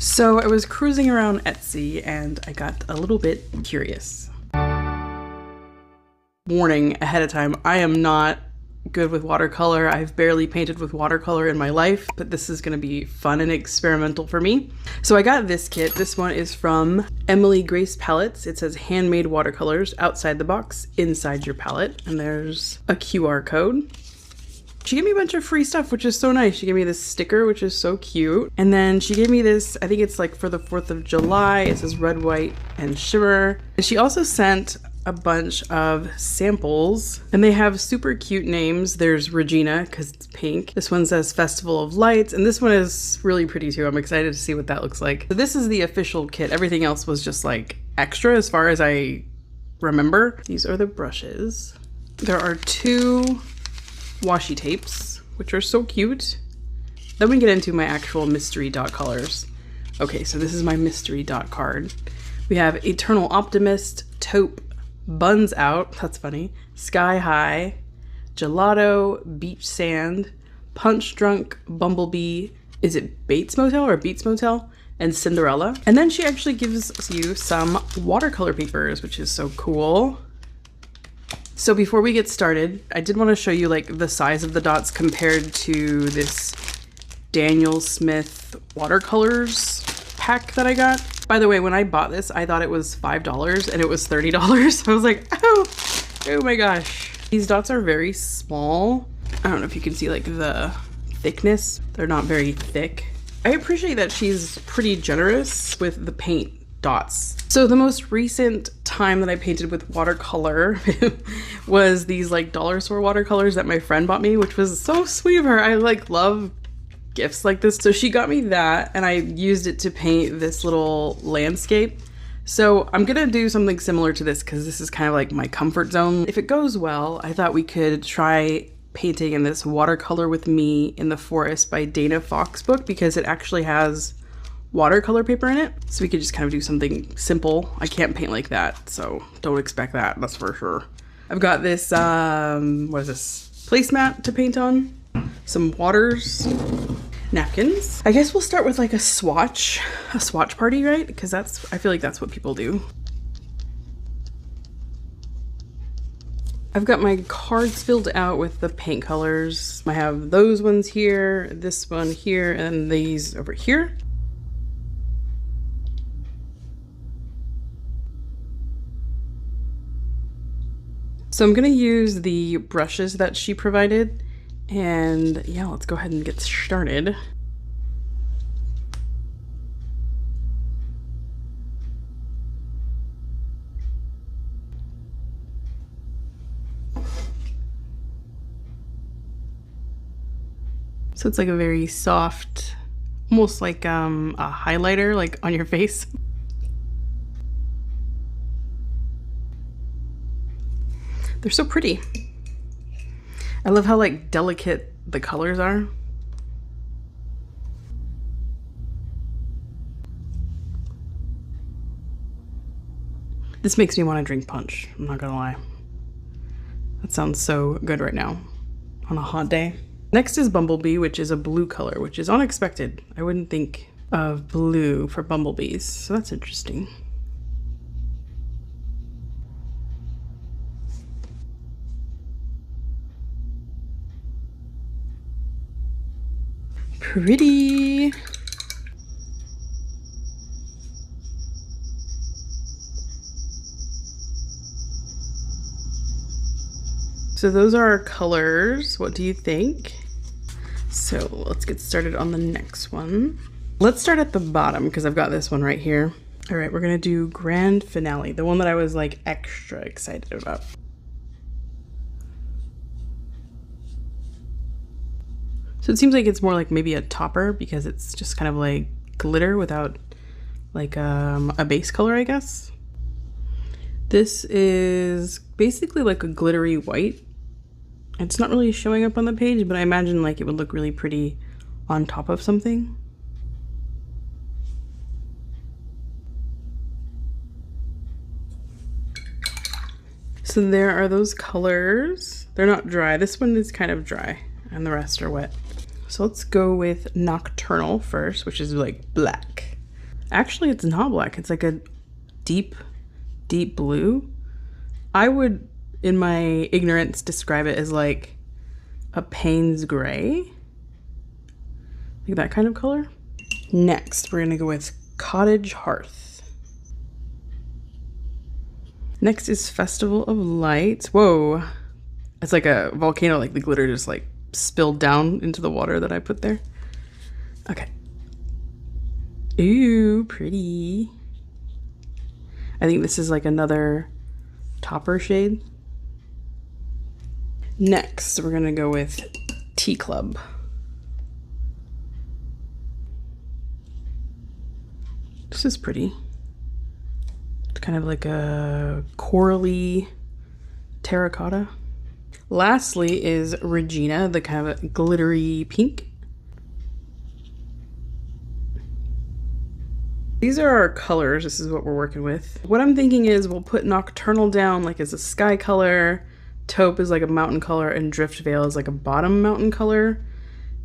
So I was cruising around Etsy and I got a little bit curious. Warning ahead of time, I am not good with watercolor. I've barely painted with watercolor in my life, but this is gonna be fun and experimental for me. So I got this kit. This one is from Emily Grace Palettes. It says handmade watercolors outside the box, inside your palette. And there's a QR code. She gave me a bunch of free stuff, which is so nice. She gave me this sticker, which is so cute. And then she gave me this, I think it's like for the 4th of July. It says red, white, and shimmer. And she also sent a bunch of samples and they have super cute names. There's Regina, because it's pink. This one says Festival of Lights, and this one is really pretty too. I'm excited to see what that looks like. So this is the official kit. Everything else was just like extra as far as I remember. These are the brushes. There are 2 washi tapes, which are so cute. Then we get into my actual mystery dot colors. Okay, so this is my mystery dot card. We have Eternal Optimist, Taupe, Buns Out, that's funny, Sky High, Gelato, Beach Sand, Punch Drunk, Bumblebee, is it Bates Motel or Beats Motel? And Cinderella. And then she actually gives you some watercolor papers, which is so cool. So before we get started, I did want to show you like the size of the dots compared to this Daniel Smith watercolors pack that I got. By the way, when I bought this, I thought it was $5 and it was $30. I was like, oh my gosh. These dots are very small. I don't know if you can see like the thickness. They're not very thick. I appreciate that she's pretty generous with the paint dots. So the most recent time that I painted with watercolor was these like dollar store watercolors that my friend bought me, which was so sweet of her. I like love gifts like this. So she got me that and I used it to paint this little landscape. So I'm gonna do something similar to this because this is kind of like my comfort zone. If it goes well, I thought we could try painting in this Watercolor with Me in the Forest by Dana Fox book because it actually has watercolor paper in it. So we could just kind of do something simple. I can't paint like that, so don't expect that, that's for sure. I've got this, what is this? Placemat to paint on. Some waters, napkins. I guess we'll start with like a swatch party, right? Because I feel like that's what people do. I've got my cards filled out with the paint colors. I have those ones here, this one here, and these over here. So I'm gonna use the brushes that she provided, and yeah, let's go ahead and get started. So it's like a very soft, almost like a highlighter like on your face. They're so pretty. I love how like delicate the colors are. This makes me want to drink punch, I'm not gonna lie. That sounds so good right now on a hot day. Next is Bumblebee, which is a blue color, which is unexpected. I wouldn't think of blue for bumblebees, so that's interesting. Pretty. So those are our colors. What do you think? So let's get started on the next one. Let's start at the bottom because I've got this one right here. All right, we're gonna do Grand Finale, the one that I was like extra excited about. So it seems like it's more like maybe a topper because it's just kind of like glitter without like a base color, I guess. This is basically like a glittery white. It's not really showing up on the page, but I imagine like it would look really pretty on top of something. So there are those colors. They're not dry. This one is kind of dry and the rest are wet. So let's go with Nocturnal first, which is like black. Actually, it's not black. It's like a deep, deep blue. I would, in my ignorance, describe it as like a Payne's gray. Like that kind of color. Next, we're gonna go with Cottage Hearth. Next is Festival of Lights. Whoa. It's like a volcano, like the glitter just like spilled down into the water that I put there. Okay. Ooh, pretty. I think this is like another topper shade. Next, we're gonna go with Tea Club. This is pretty. It's kind of like a corally terracotta. Lastly is Regina, the kind of glittery pink. These are our colors. This is what we're working with. What I'm thinking is we'll put Nocturnal down like as a sky color, Taupe is like a mountain color, and Drift Veil is like a bottom mountain color.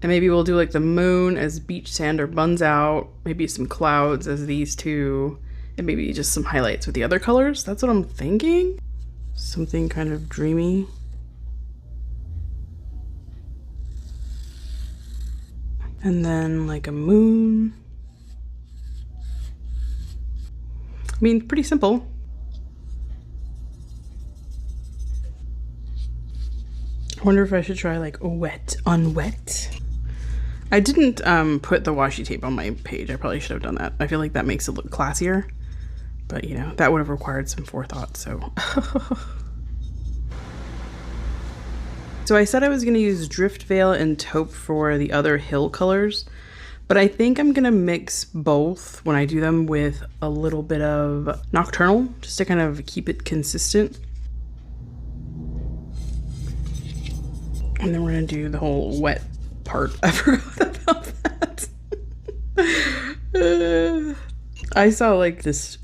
And maybe we'll do like the moon as beach sand or buns out, maybe some clouds as these two, and maybe just some highlights with the other colors. That's what I'm thinking. Something kind of dreamy. And then like a moon. I mean, pretty simple. I wonder if I should try like wet on wet. I didn't put the washi tape on my page. I probably should have done that. I feel like that makes it look classier, but you know, that would have required some forethought, so. So I said I was gonna use Drift Veil and Taupe for the other hill colors, but I think I'm gonna mix both when I do them with a little bit of Nocturnal, just to kind of keep it consistent. And then we're gonna do the whole wet part. I forgot about that. I saw like this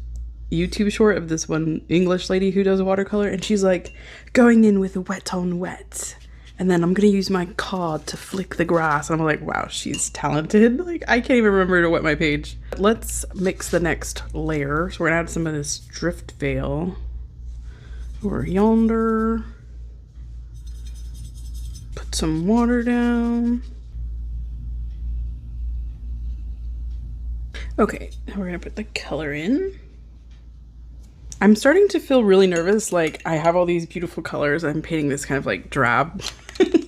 YouTube short of this one English lady who does watercolor, and she's like, going in with wet on wet. And then I'm gonna use my card to flick the grass. And I'm like, wow, she's talented. Like, I can't even remember to wet my page. Let's mix the next layer. So we're gonna add some of this Drift Veil over yonder. Put some water down. Okay, now we're gonna put the color in. I'm starting to feel really nervous. Like, I have all these beautiful colors. I'm painting this kind of like drab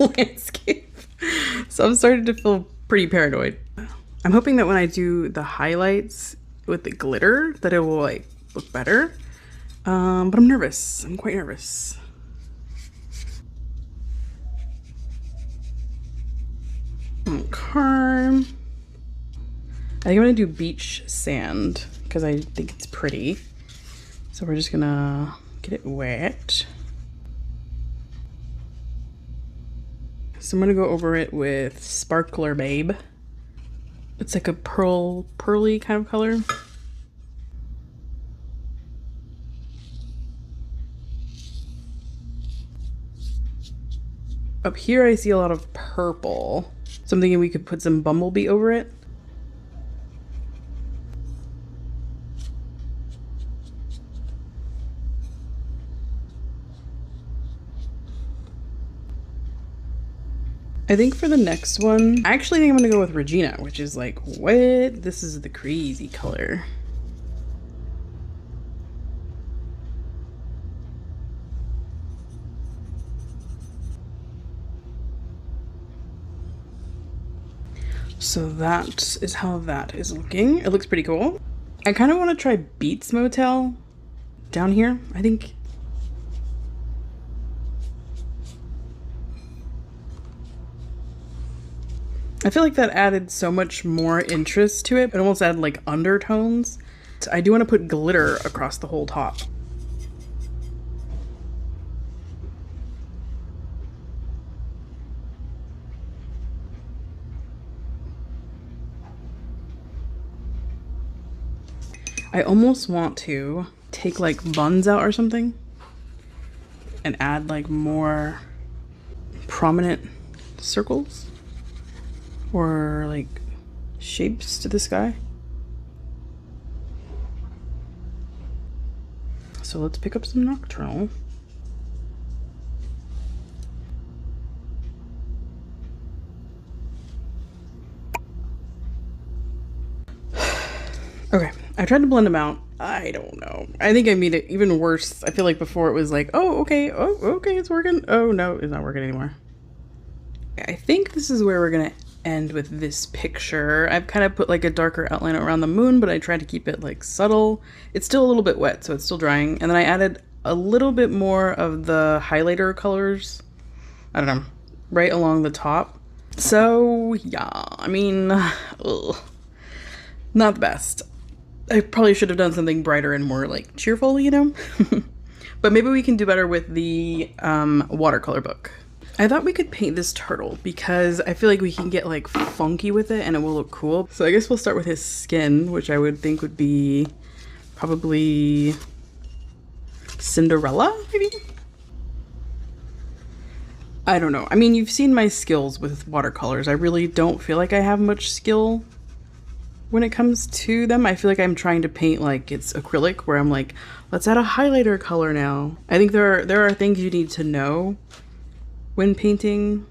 landscape. So I'm starting to feel pretty paranoid. I'm hoping that when I do the highlights with the glitter that it will like look better. But I'm nervous. I'm quite nervous. Okay. I think I'm gonna do beach sand because I think it's pretty. So we're just gonna get it wet. So I'm gonna go over it with Sparkler Babe. It's like a pearly kind of color. Up here I see a lot of purple. So I'm thinking we could put some Bumblebee over it. I think for the next one, I actually think I'm gonna go with Regina, which is like, what? This is the crazy color. So that is how that is looking. It looks pretty cool. I kind of want to try Beats Motel down here, I think. I feel like that added so much more interest to it. It almost added like undertones. So I do want to put glitter across the whole top. I almost want to take like buns out or something and add like more prominent circles or like shapes to the sky. So let's pick up some Nocturnal. Okay, I tried to blend them out. I don't know. I think I made it even worse. I feel like before it was like, oh, okay, it's working. Oh, no, it's not working anymore. I think this is where we're gonna end with this picture. I've kind of put like a darker outline around the moon, but I tried to keep it like subtle. It's still a little bit wet, so it's still drying. And then I added a little bit more of the highlighter colors, I don't know, right along the top. So yeah, I mean, ugh, not the best. I probably should have done something brighter and more like cheerful, you know? But maybe we can do better with the watercolor book. I thought we could paint this turtle because I feel like we can get like funky with it and it will look cool. So I guess we'll start with his skin, which I would think would be probably Cinderella, maybe? I don't know. I mean, you've seen my skills with watercolors. I really don't feel like I have much skill when it comes to them. I feel like I'm trying to paint like it's acrylic, where I'm like, let's add a highlighter color now. I think there are things you need to know when painting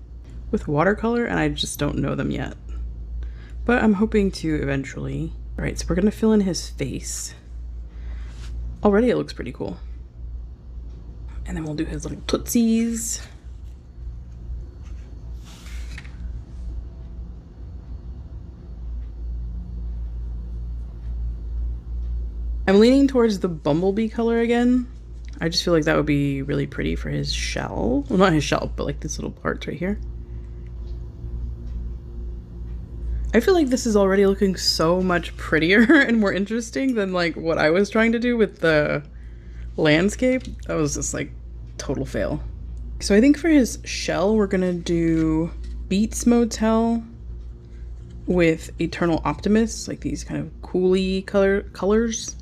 with watercolor, and I just don't know them yet. But I'm hoping to eventually. All right, so we're gonna fill in his face. Already it looks pretty cool. And then we'll do his little tootsies. I'm leaning towards the bumblebee color again. I just feel like that would be really pretty for his shell. Well, not his shell, but like this little parts right here. I feel like this is already looking so much prettier and more interesting than like what I was trying to do with the landscape. That was just like total fail. So I think for his shell, we're gonna do Beats Motel with Eternal Optimist, like these kind of coolie colors.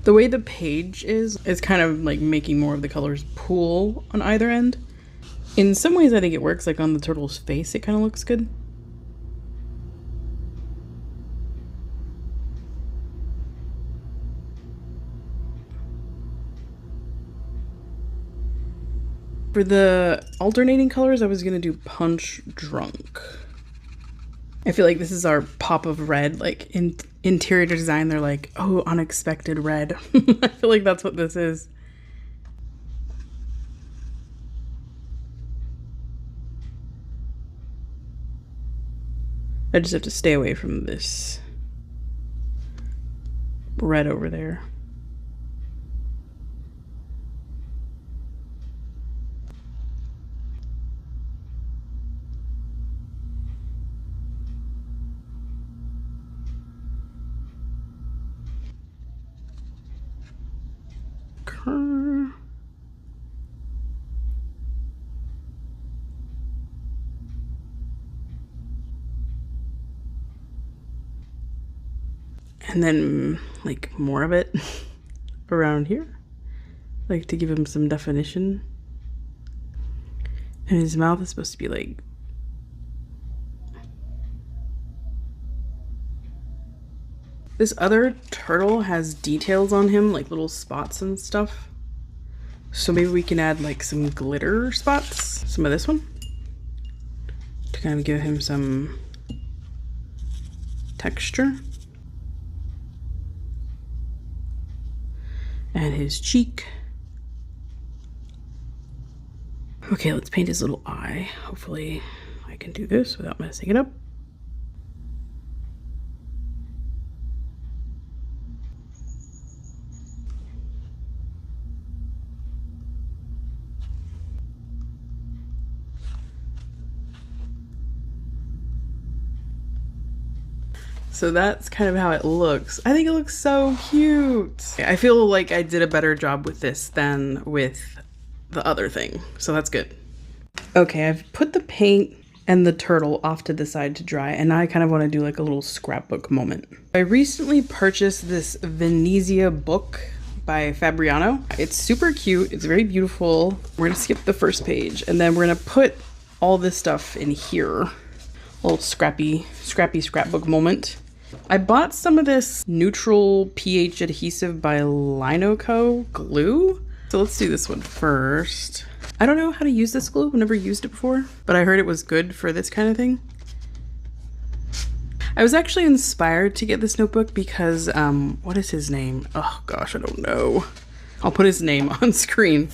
The way the page is kind of like making more of the colors pool on either end. In some ways I think it works, like on the turtle's face it kind of looks good. For the alternating colors, I was gonna do Punch Drunk. I feel like this is our pop of red, like in interior design, they're like, oh, unexpected red. I feel like that's what this is. I just have to stay away from this red over there. And then like more of it around here, like to give him some definition. And his mouth is supposed to be like this other turtle has details on him, like little spots and stuff. So maybe we can add like some glitter spots, some of this one, to kind of give him some texture. And his cheek. Okay, let's paint his little eye. Hopefully I can do this without messing it up. So that's kind of how it looks. I think it looks so cute. I feel like I did a better job with this than with the other thing, so that's good. Okay, I've put the paint and the turtle off to the side to dry, and now I kind of want to do like a little scrapbook moment. I recently purchased this Venezia book by Fabriano. It's super cute, it's very beautiful. We're gonna skip the first page, and then we're gonna put all this stuff in here. Little scrappy scrapbook moment. I bought some of this neutral pH adhesive by Linoco glue. So let's do this one first. I don't know how to use this glue. I've never used it before, but I heard it was good for this kind of thing. I was actually inspired to get this notebook because, what is his name? Oh gosh, I don't know. I'll put his name on screen.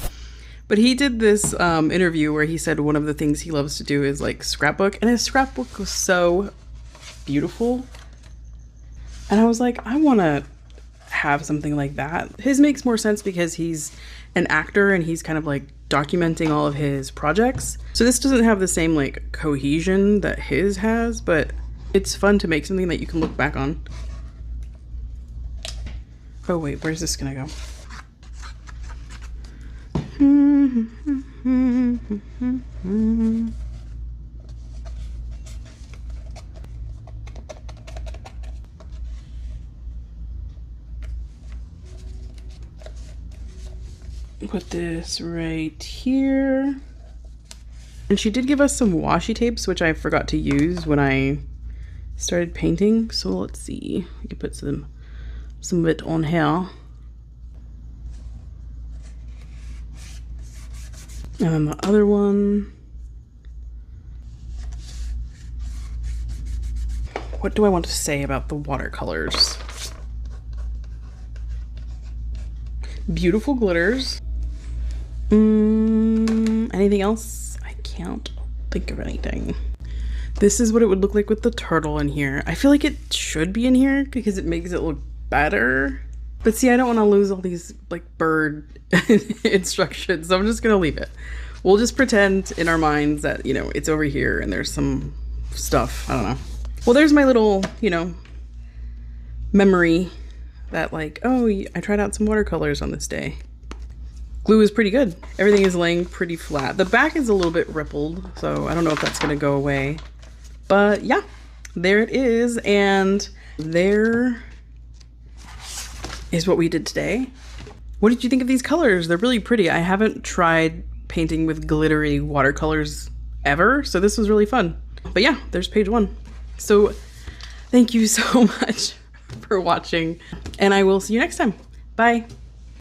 But he did this interview where he said one of the things he loves to do is like scrapbook, and his scrapbook was so beautiful. And I was like, I want to have something like that. His makes more sense because he's an actor and he's kind of like documenting all of his projects. So this doesn't have the same like cohesion that his has, but it's fun to make something that you can look back on. Oh wait, where's this gonna go? Put this right here. And she did give us some washi tapes, which I forgot to use when I started painting. So let's see, we can put some of it on here. And then the other one. What do I want to say about the watercolors? Beautiful glitters. Anything else? I can't think of anything. This is what it would look like with the turtle in here. I feel like it should be in here because it makes it look better. But see, I don't want to lose all these like bird instructions, so I'm just gonna leave it. We'll just pretend in our minds that, you know, it's over here and there's some stuff. I don't know. Well, there's my little, you know, memory that like, oh, I tried out some watercolors on this day. Glue is pretty good. Everything is laying pretty flat. The back is a little bit rippled, so I don't know if that's gonna go away. But yeah, there it is. And there is what we did today. What did you think of these colors? They're really pretty. I haven't tried painting with glittery watercolors ever, so this was really fun. But yeah, there's page 1. So thank you so much for watching, and I will see you next time. Bye.